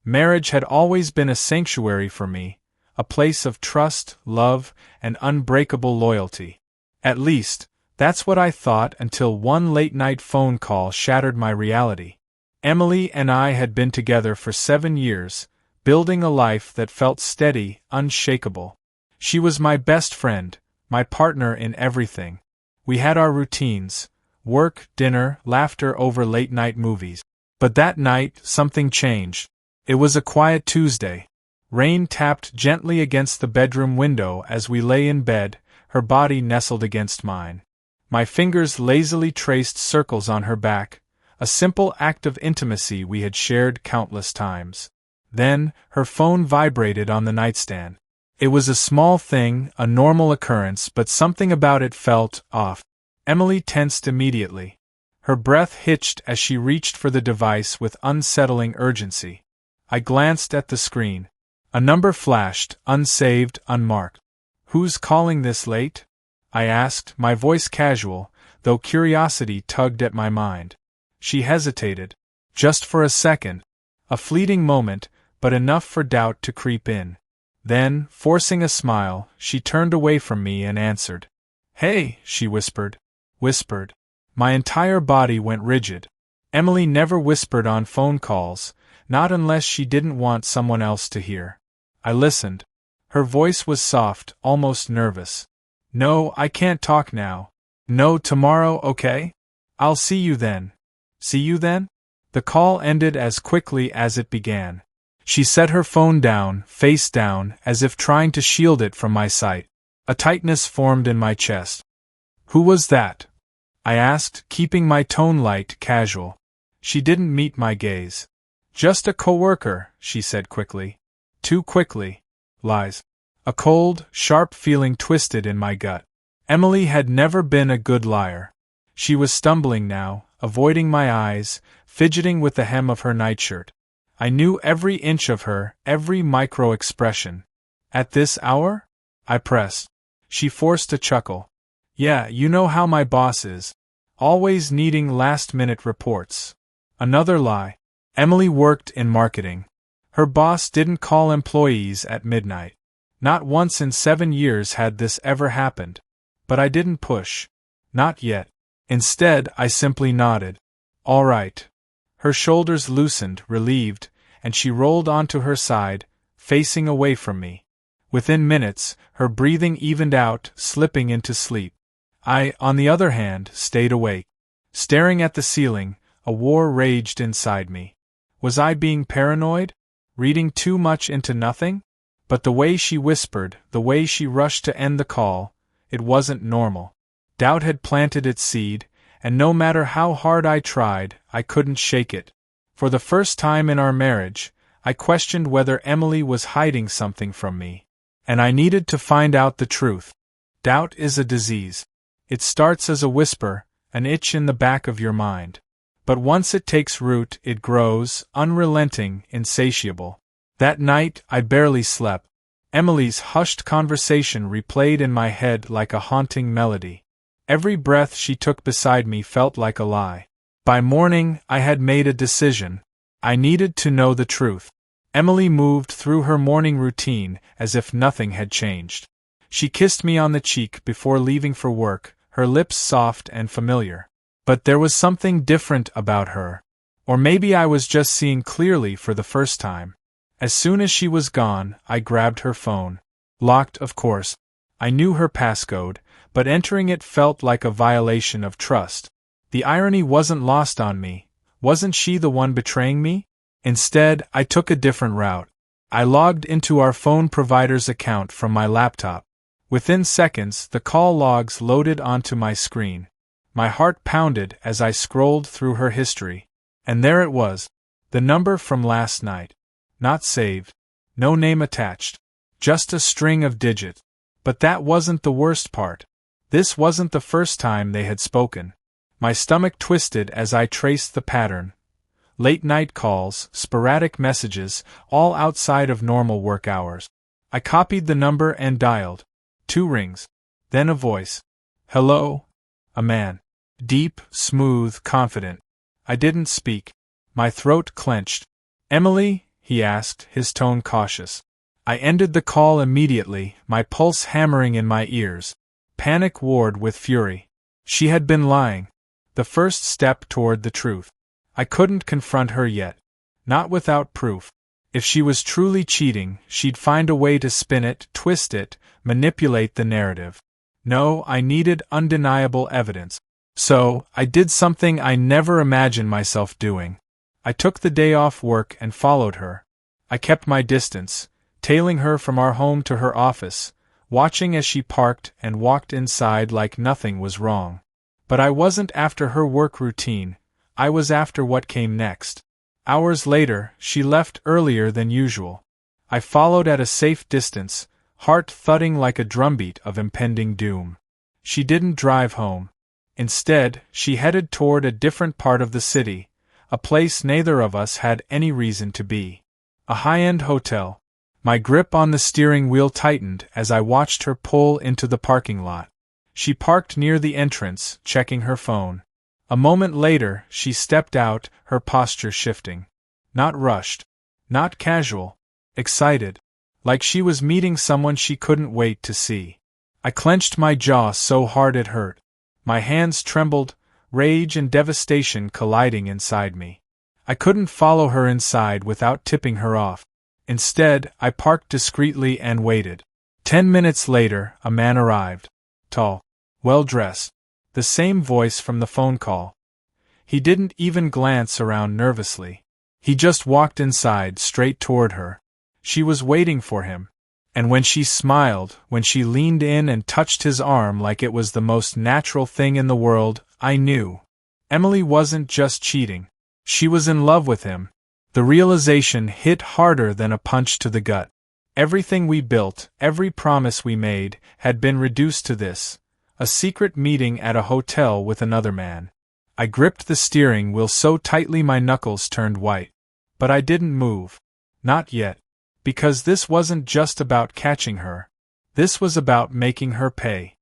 Marriage had always been a sanctuary for me, a place of trust, love, and unbreakable loyalty. At least, that's what I thought until one late-night phone call shattered my reality. Emily and I had been together for 7 years, building a life that felt steady, unshakable. She was my best friend, my partner in everything. We had our routines: work, dinner, laughter over late-night movies. But that night, something changed. It was a quiet Tuesday. Rain tapped gently against the bedroom window as we lay in bed, her body nestled against mine. My fingers lazily traced circles on her back, a simple act of intimacy we had shared countless times. Then, her phone vibrated on the nightstand. It was a small thing, a normal occurrence, but something about it felt off. Emily tensed immediately. Her breath hitched as she reached for the device with unsettling urgency. I glanced at the screen. A number flashed, unsaved, unmarked. "Who's calling this late?" I asked, my voice casual, though curiosity tugged at my mind. She hesitated. Just for a second. A fleeting moment, but enough for doubt to creep in. Then, forcing a smile, she turned away from me and answered. "Hey," she whispered. My entire body went rigid. Emily never whispered on phone calls, not unless she didn't want someone else to hear. I listened. Her voice was soft, almost nervous. "No, I can't talk now." "No, tomorrow, okay? I'll see you then." "See you then?" The call ended as quickly as it began. She set her phone down, face down, as if trying to shield it from my sight. A tightness formed in my chest. "Who was that?" I asked, keeping my tone light, casual. She didn't meet my gaze. "Just a coworker," she said quickly. Too quickly. Lies. A cold, sharp feeling twisted in my gut. Emily had never been a good liar. She was stumbling now, avoiding my eyes, fidgeting with the hem of her nightshirt. I knew every inch of her, every micro-expression. "At this hour?" I pressed. She forced a chuckle. "Yeah, you know how my boss is. Always needing last-minute reports." Another lie. Emily worked in marketing. Her boss didn't call employees at midnight. Not once in 7 years had this ever happened. But I didn't push. Not yet. Instead, I simply nodded. "All right." Her shoulders loosened, relieved, and she rolled onto her side, facing away from me. Within minutes, her breathing evened out, slipping into sleep. I, on the other hand, stayed awake. Staring at the ceiling, a war raged inside me. Was I being paranoid? Reading too much into nothing? But the way she whispered, the way she rushed to end the call, it wasn't normal. Doubt had planted its seed, and no matter how hard I tried, I couldn't shake it. For the first time in our marriage, I questioned whether Emily was hiding something from me. And I needed to find out the truth. Doubt is a disease. It starts as a whisper, an itch in the back of your mind. But once it takes root, it grows, unrelenting, insatiable. That night, I barely slept. Emily's hushed conversation replayed in my head like a haunting melody. Every breath she took beside me felt like a lie. By morning, I had made a decision. I needed to know the truth. Emily moved through her morning routine as if nothing had changed. She kissed me on the cheek before leaving for work, her lips soft and familiar. But there was something different about her. Or maybe I was just seeing clearly for the first time. As soon as she was gone, I grabbed her phone. Locked, of course. I knew her passcode, but entering it felt like a violation of trust. The irony wasn't lost on me. Wasn't she the one betraying me? Instead, I took a different route. I logged into our phone provider's account from my laptop. Within seconds, the call logs loaded onto my screen. My heart pounded as I scrolled through her history. And there it was. The number from last night. Not saved. No name attached. Just a string of digits. But that wasn't the worst part. This wasn't the first time they had spoken. My stomach twisted as I traced the pattern. Late-night calls, sporadic messages, all outside of normal work hours. I copied the number and dialed. 2 rings. Then a voice. "Hello?" A man. Deep, smooth, confident. I didn't speak. My throat clenched. "Emily," he asked, his tone cautious. I ended the call immediately, my pulse hammering in my ears. Panic warred with fury. She had been lying. The first step toward the truth. I couldn't confront her yet. Not without proof. If she was truly cheating, she'd find a way to spin it, twist it, manipulate the narrative. No, I needed undeniable evidence. So, I did something I never imagined myself doing. I took the day off work and followed her. I kept my distance, tailing her from our home to her office, watching as she parked and walked inside like nothing was wrong. But I wasn't after her work routine, I was after what came next. Hours later, she left earlier than usual. I followed at a safe distance, heart thudding like a drumbeat of impending doom. She didn't drive home. Instead, she headed toward a different part of the city, a place neither of us had any reason to be. A high-end hotel. My grip on the steering wheel tightened as I watched her pull into the parking lot. She parked near the entrance, checking her phone. A moment later, she stepped out, her posture shifting. Not rushed. Not casual. Excited. Like she was meeting someone she couldn't wait to see. I clenched my jaw so hard it hurt. My hands trembled, rage and devastation colliding inside me. I couldn't follow her inside without tipping her off. Instead, I parked discreetly and waited. 10 minutes later, a man arrived. Tall. Well-dressed. The same voice from the phone call. He didn't even glance around nervously. He just walked inside, straight toward her. She was waiting for him. And when she smiled, when she leaned in and touched his arm like it was the most natural thing in the world, I knew. Emily wasn't just cheating. She was in love with him. The realization hit harder than a punch to the gut. Everything we built, every promise we made, had been reduced to this. A secret meeting at a hotel with another man. I gripped the steering wheel so tightly my knuckles turned white. But I didn't move. Not yet. Because this wasn't just about catching her. This was about making her pay.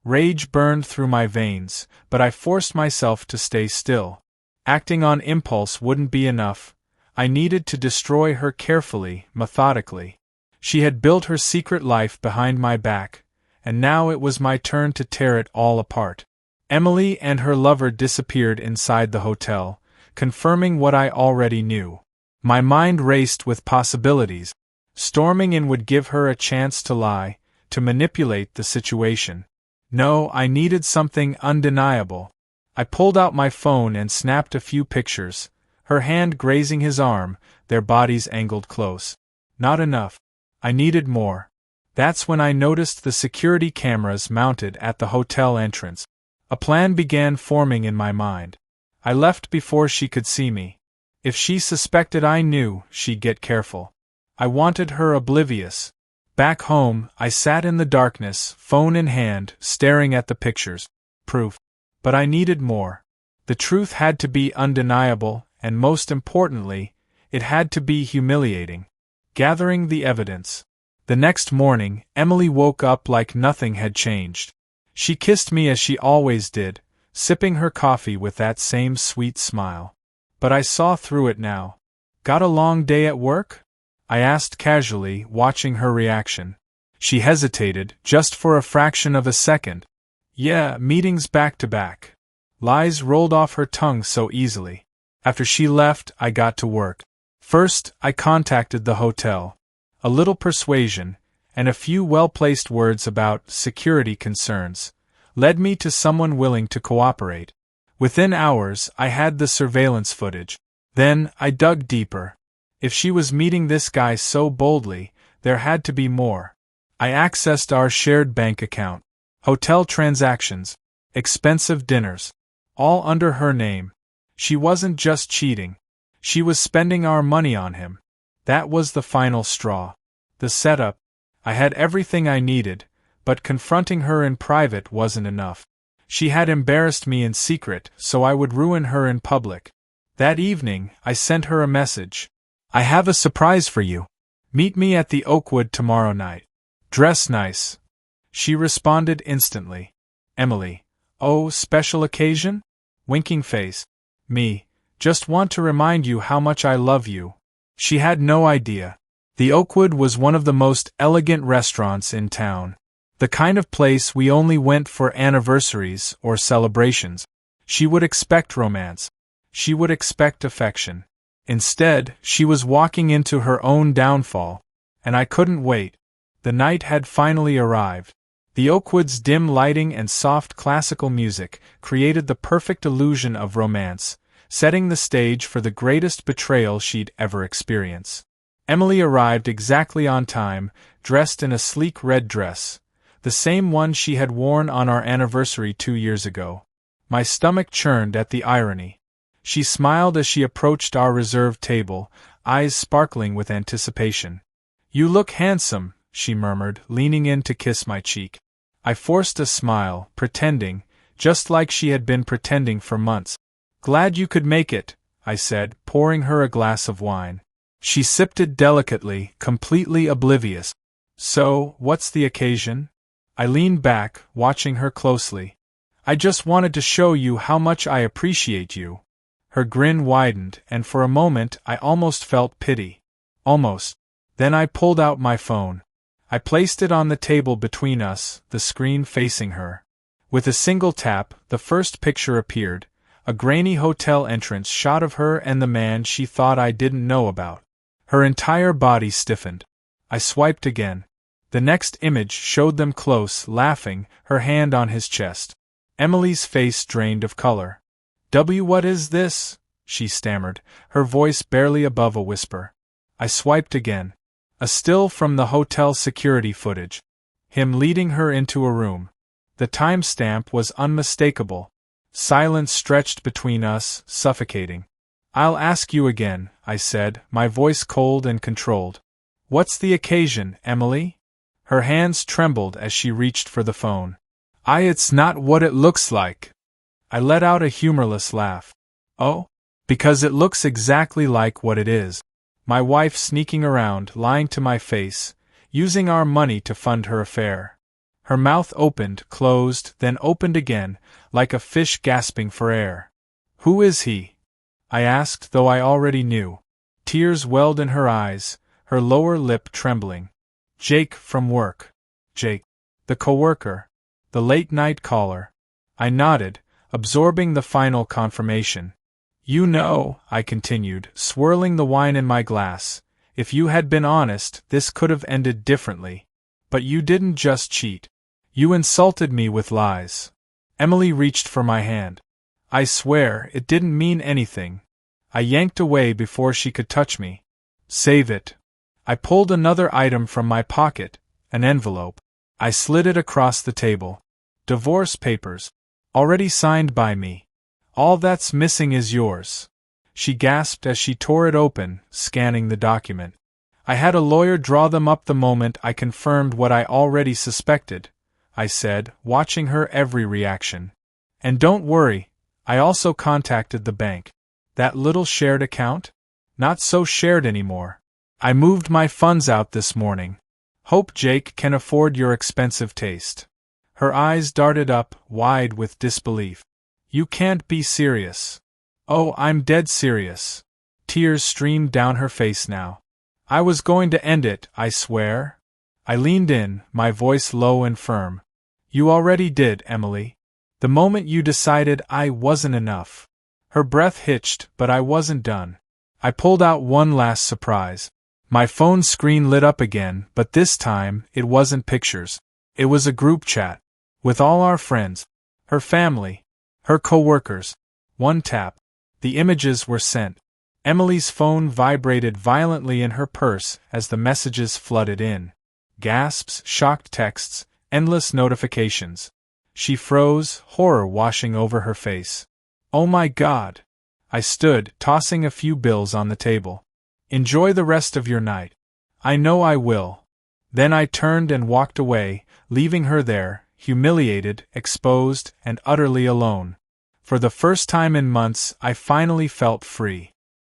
Rage burned through my veins, but I forced myself to stay still. Acting on impulse wouldn't be enough. I needed to destroy her carefully, methodically. She had built her secret life behind my back, and now it was my turn to tear it all apart. Emily and her lover disappeared inside the hotel, confirming what I already knew. My mind raced with possibilities. Storming in would give her a chance to lie, to manipulate the situation. No, I needed something undeniable. I pulled out my phone and snapped a few pictures, her hand grazing his arm, their bodies angled close. Not enough. I needed more. That's when I noticed the security cameras mounted at the hotel entrance. A plan began forming in my mind. I left before she could see me. If she suspected I knew, she'd get careful. I wanted her oblivious. Back home, I sat in the darkness, phone in hand, staring at the pictures. Proof. But I needed more. The truth had to be undeniable, and most importantly, it had to be humiliating. Gathering the evidence. The next morning, Emily woke up like nothing had changed. She kissed me as she always did, sipping her coffee with that same sweet smile. But I saw through it now. Got a long day at work? I asked casually, watching her reaction. She hesitated, just for a fraction of a second. Yeah, meetings back to back. Lies rolled off her tongue so easily. After she left, I got to work. First, I contacted the hotel. A little persuasion, and a few well-placed words about security concerns, led me to someone willing to cooperate. Within hours, I had the surveillance footage. Then, I dug deeper. If she was meeting this guy so boldly, there had to be more. I accessed our shared bank account. Hotel transactions. Expensive dinners. All under her name. She wasn't just cheating. She was spending our money on him. That was the final straw. The setup. I had everything I needed, but confronting her in private wasn't enough. She had embarrassed me in secret, so I would ruin her in public. That evening, I sent her a message. I have a surprise for you. Meet me at the Oakwood tomorrow night. Dress nice. She responded instantly. Emily. Oh, special occasion? Winking face. Me. Just want to remind you how much I love you. She had no idea. The Oakwood was one of the most elegant restaurants in town. The kind of place we only went for anniversaries or celebrations. She would expect romance. She would expect affection. Instead, she was walking into her own downfall. And I couldn't wait. The night had finally arrived. The Oakwood's dim lighting and soft classical music created the perfect illusion of romance, setting the stage for the greatest betrayal she'd ever experienced. Emily arrived exactly on time, dressed in a sleek red dress, the same one she had worn on our anniversary 2 years ago. My stomach churned at the irony. She smiled as she approached our reserved table, eyes sparkling with anticipation. "You look handsome," she murmured, leaning in to kiss my cheek. I forced a smile, pretending, just like she had been pretending for months. "Glad you could make it," I said, pouring her a glass of wine. She sipped it delicately, completely oblivious. "So, what's the occasion?" I leaned back, watching her closely. "I just wanted to show you how much I appreciate you." Her grin widened, and for a moment I almost felt pity. Almost. Then I pulled out my phone. I placed it on the table between us, the screen facing her. With a single tap, the first picture appeared, a grainy hotel entrance shot of her and the man she thought I didn't know about. Her entire body stiffened. I swiped again. The next image showed them close, laughing, her hand on his chest. Emily's face drained of color. What is this?" she stammered, her voice barely above a whisper. I swiped again. A still from the hotel security footage. Him leading her into a room. The timestamp was unmistakable. Silence stretched between us, suffocating. "I'll ask you again," I said, my voice cold and controlled. "What's the occasion, Emily?" Her hands trembled as she reached for the phone. It's not what it looks like." I let out a humorless laugh. "Oh? Because it looks exactly like what it is. My wife sneaking around, lying to my face, using our money to fund her affair." Her mouth opened, closed, then opened again, like a fish gasping for air. "Who is he?" I asked, though I already knew. Tears welled in her eyes, her lower lip trembling. "Jake from work." Jake. The coworker. The late-night caller. I nodded, absorbing the final confirmation. "You know," I continued, swirling the wine in my glass, "if you had been honest, this could have ended differently. But you didn't just cheat. You insulted me with lies." Emily reached for my hand. "I swear, it didn't mean anything." I yanked away before she could touch me. "Save it." I pulled another item from my pocket, an envelope. I slid it across the table. "Divorce papers. Already signed by me. All that's missing is yours." She gasped as she tore it open, scanning the document. "I had a lawyer draw them up the moment I confirmed what I already suspected," I said, watching her every reaction. "And don't worry, I also contacted the bank. That little shared account? Not so shared anymore. I moved my funds out this morning. Hope Jake can afford your expensive taste." Her eyes darted up, wide with disbelief. "You can't be serious." "Oh, I'm dead serious." Tears streamed down her face now. "I was going to end it, I swear." I leaned in, my voice low and firm. "You already did, Emily. The moment you decided I wasn't enough." Her breath hitched, but I wasn't done. I pulled out one last surprise. My phone screen lit up again, but this time, it wasn't pictures. It was a group chat. With all our friends. Her family. Her coworkers. One tap. The images were sent. Emily's phone vibrated violently in her purse as the messages flooded in. Gasps, shocked texts, endless notifications. She froze, horror washing over her face. "Oh my God!" I stood, tossing a few bills on the table. "Enjoy the rest of your night." "I know I will." Then I turned and walked away, leaving her there, humiliated, exposed, and utterly alone. For the first time in months, I finally felt free.